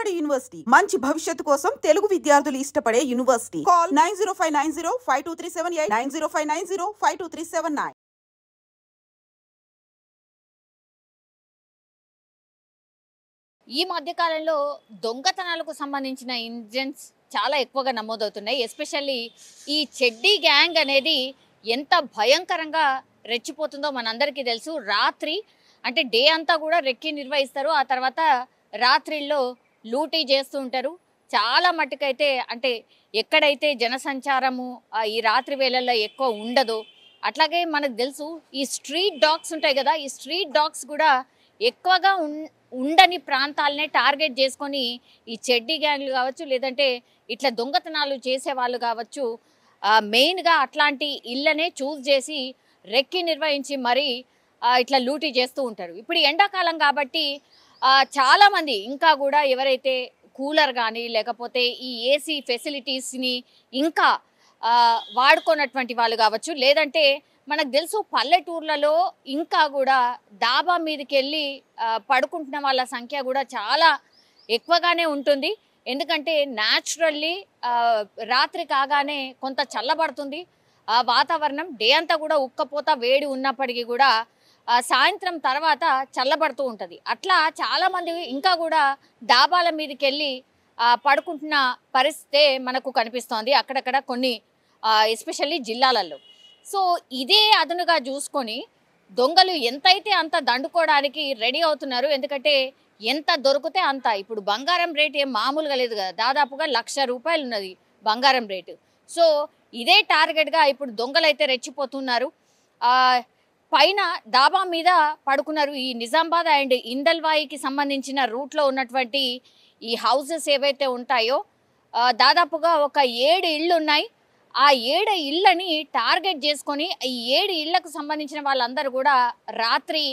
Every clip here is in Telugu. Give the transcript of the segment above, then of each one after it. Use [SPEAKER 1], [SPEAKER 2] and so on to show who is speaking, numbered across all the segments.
[SPEAKER 1] విజయవాడ యూనివర్సిటీ మంచి భవిష్యత్తు కోసం తెలుగు విద్యార్థులు ఇష్టపడే యూనివర్సిటీ. కాల్ 9059052378 9059052379.
[SPEAKER 2] ఈ మధ్య కాలంలో దొంగతనాలకు సంబంధించిన ఇన్సిడెంట్స్ చాలా ఎక్కువగా నమోదవుతున్నాయి. ఎస్పెషల్లీ ఈ చెడ్డీ గ్యాంగ్ అనేది ఎంత భయంకరంగా రెచ్చిపోతుందో మనందరికీ తెలుసు. రాత్రి అంటే డే అంతా కూడా రెక్కి నిర్వహిస్తారు, ఆ తర్వాత రాత్రిల్లో లూటీ చేస్తూ ఉంటారు. చాలా మట్టుకైతే అంటే ఎక్కడైతే జనసంచారము ఈ రాత్రి వేళల్లో ఎక్కువ ఉండదో, అట్లాగే మనకు తెలుసు ఈ స్ట్రీట్ డాగ్స్ ఉంటాయి కదా, ఈ స్ట్రీట్ డాగ్స్ కూడా ఎక్కువగా ఉండని ప్రాంతాలనే టార్గెట్ చేసుకొని ఈ చెడ్డీ గ్యాంగ్లు కావచ్చు, లేదంటే ఇట్లా దొంగతనాలు చేసే వాళ్ళు కావచ్చు, మెయిన్గా అట్లాంటి ఇళ్ళనే చూస్ చేసి రెక్కి నిర్వహించి మరీ ఇట్లా లూటీ చేస్తూ ఉంటారు. ఇప్పుడు ఎండాకాలం కాబట్టి చాలామంది ఇంకా కూడా ఎవరైతే కూలర్ కానీ లేకపోతే ఈ ఏసీ ఫెసిలిటీస్ని ఇంకా వాడుకున్నటువంటి వాళ్ళు కావచ్చు, లేదంటే మనకు తెలుసు పల్లెటూర్లలో ఇంకా కూడా డాబా మీదకి వెళ్ళి పడుకుంటున్న వాళ్ళ సంఖ్య కూడా చాలా ఎక్కువగానే ఉంటుంది. ఎందుకంటే న్యాచురల్లీ రాత్రి కాగానే కొంత చల్లబడుతుంది వాతావరణం. డే అంతా కూడా ఉక్కపోత వేడి ఉన్నప్పటికీ కూడా సాయంత్రం తర్వాత చల్లబడుతూ ఉంటుంది. అట్లా చాలామంది ఇంకా కూడా డాబాల మీదకి వెళ్ళి పడుకుంటున్న పరిస్థితే మనకు కనిపిస్తోంది అక్కడక్కడ కొన్ని ఎస్పెషల్లీ జిల్లాలలో. సో ఇదే అదునుగా చూసుకొని దొంగలు ఎంతైతే అంత దండుకోవడానికి రెడీ అవుతున్నారు. ఎందుకంటే ఎంత దొరికితే అంత. ఇప్పుడు బంగారం రేటు ఏం మామూలుగా లేదు కదా, దాదాపుగా ₹1,00,000 ఉన్నది బంగారం రేటు. సో ఇదే టార్గెట్గా ఇప్పుడు దొంగలు అయితే రెచ్చిపోతున్నారు. పైన డాబా మీద పడుకున్నారు. ఈ నిజామాబాద్ అండ్ ఇందల్వాయికి సంబంధించిన రూట్లో ఉన్నటువంటి ఈ హౌసెస్ ఏవైతే ఉంటాయో దాదాపుగా ఒక 7 ఇళ్ళు ఉన్నాయి. ఆ 7 ఇళ్ళని టార్గెట్ చేసుకొని ఈ 7 ఇళ్లకు సంబంధించిన వాళ్ళందరూ కూడా రాత్రి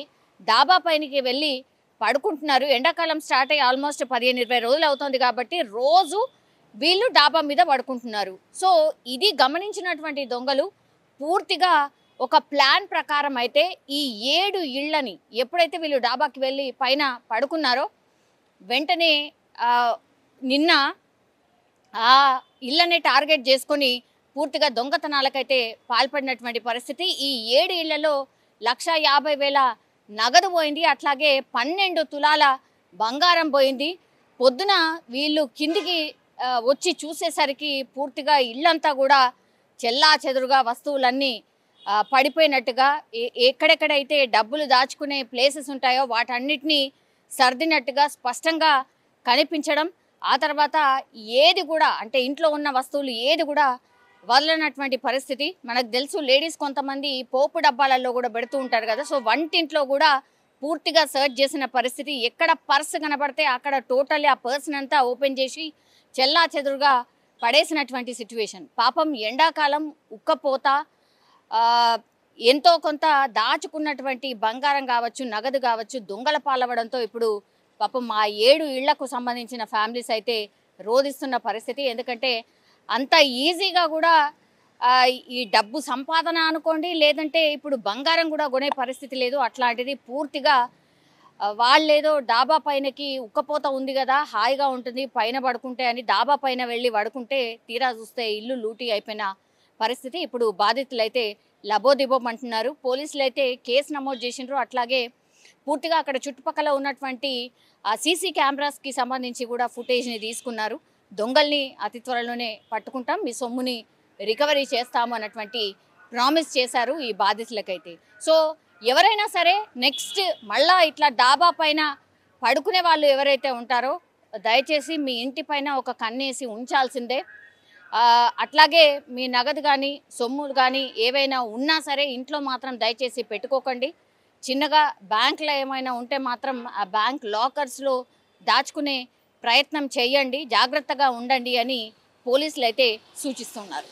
[SPEAKER 2] డాబా పైనకి వెళ్ళి పడుకుంటున్నారు. ఎండాకాలం స్టార్ట్ అయ్యి ఆల్మోస్ట్ 15-20 రోజులు అవుతుంది కాబట్టి రోజు వీళ్ళు డాబా మీద పడుకుంటున్నారు. సో ఇది గమనించినటువంటి దొంగలు పూర్తిగా ఒక ప్లాన్ ప్రకారం అయితే ఈ 7 ఇళ్ళని ఎప్పుడైతే వీళ్ళు డాబాకి వెళ్ళి పైన పడుకున్నారో వెంటనే నిన్న ఆ ఇళ్ళని టార్గెట్ చేసుకొని పూర్తిగా దొంగతనాలకైతే పాల్పడినటువంటి పరిస్థితి. ఈ 7 ఇళ్లలో 1,50,000 నగదు పోయింది, అట్లాగే 12 తులాల బంగారం పోయింది. పొద్దున వీళ్ళు కిందికి వచ్చి చూసేసరికి పూర్తిగా ఇళ్ళంతా కూడా చెల్లా చెదురుగా వస్తువులన్నీ పడిపోయినట్టుగా, ఎక్కడెక్కడైతే డబ్బులు దాచుకునే ప్లేసెస్ ఉంటాయో వాటన్నిటినీ సర్దినట్టుగా స్పష్టంగా కనిపించడం. ఆ తర్వాత ఏది కూడా అంటే ఇంట్లో ఉన్న వస్తువులు ఏది కూడా వదలనటువంటి పరిస్థితి. మనకు తెలుసు లేడీస్ కొంతమంది పోపు డబ్బాలలో కూడా పెడుతూ ఉంటారు కదా, సో వంటింట్లో కూడా పూర్తిగా సర్చ్ చేసిన పరిస్థితి. ఎక్కడ పర్స్ కనబడితే అక్కడ టోటల్లీ ఆ పర్సన్ అంతా ఓపెన్ చేసి చెల్లా చెదురుగా పడేసినటువంటి సిచ్యువేషన్. పాపం ఎండాకాలం ఉక్కపోత, ఎంతో కొంత దాచుకున్నటువంటి బంగారం కావచ్చు, నగదు కావచ్చు దొంగల పాలవడంతో ఇప్పుడు పాపం ఆ 7 ఇళ్లకు సంబంధించిన ఫ్యామిలీస్ అయితే రోధిస్తున్న పరిస్థితి. ఎందుకంటే అంత ఈజీగా కూడా ఈ డబ్బు సంపాదన అనుకోండి, లేదంటే ఇప్పుడు బంగారం కూడా కొనే పరిస్థితి లేదు. అట్లాంటిది పూర్తిగా వాళ్ళేదో డాబా పైనకి ఉక్కపోత ఉంది కదా హాయిగా ఉంటుంది పైన పడుకుంటే అని డాబా పైన వెళ్ళి పడుకుంటే తీరా చూస్తే ఇల్లు లూటీ అయిపోయిన పరిస్థితి. ఇప్పుడు బాధితులు అయితే లబోదిబోమంటున్నారు. పోలీసులు అయితే కేసు నమోదు చేసినారు. అట్లాగే పూర్తిగా అక్కడ చుట్టుపక్కల ఉన్నటువంటి సీసీ కెమెరాస్కి సంబంధించి కూడా ఫుటేజ్ని తీసుకున్నారు. దొంగల్ని అతి త్వరలోనే పట్టుకుంటాం, మీ సొమ్ముని రికవరీ చేస్తాము అన్నటువంటి ప్రామిస్ చేశారు ఈ బాధితులకైతే. సో ఎవరైనా సరే నెక్స్ట్ మళ్ళా ఇట్లా డాబా పైన పడుకునే వాళ్ళు ఎవరైతే ఉంటారో దయచేసి మీ ఇంటి పైన ఒక కన్నేసి ఉంచాల్సిందే. అట్లాగే మీ నగదు కానీ సొమ్ములు కానీ ఏవైనా ఉన్నా సరే ఇంట్లో మాత్రం దయచేసి పెట్టుకోకండి. చిన్నగా బ్యాంకులో ఏమైనా ఉంటే మాత్రం ఆ బ్యాంక్ లాకర్స్లో దాచుకునే ప్రయత్నం చేయండి, జాగ్రత్తగా ఉండండి అని పోలీసులు అయితే సూచిస్తున్నారు.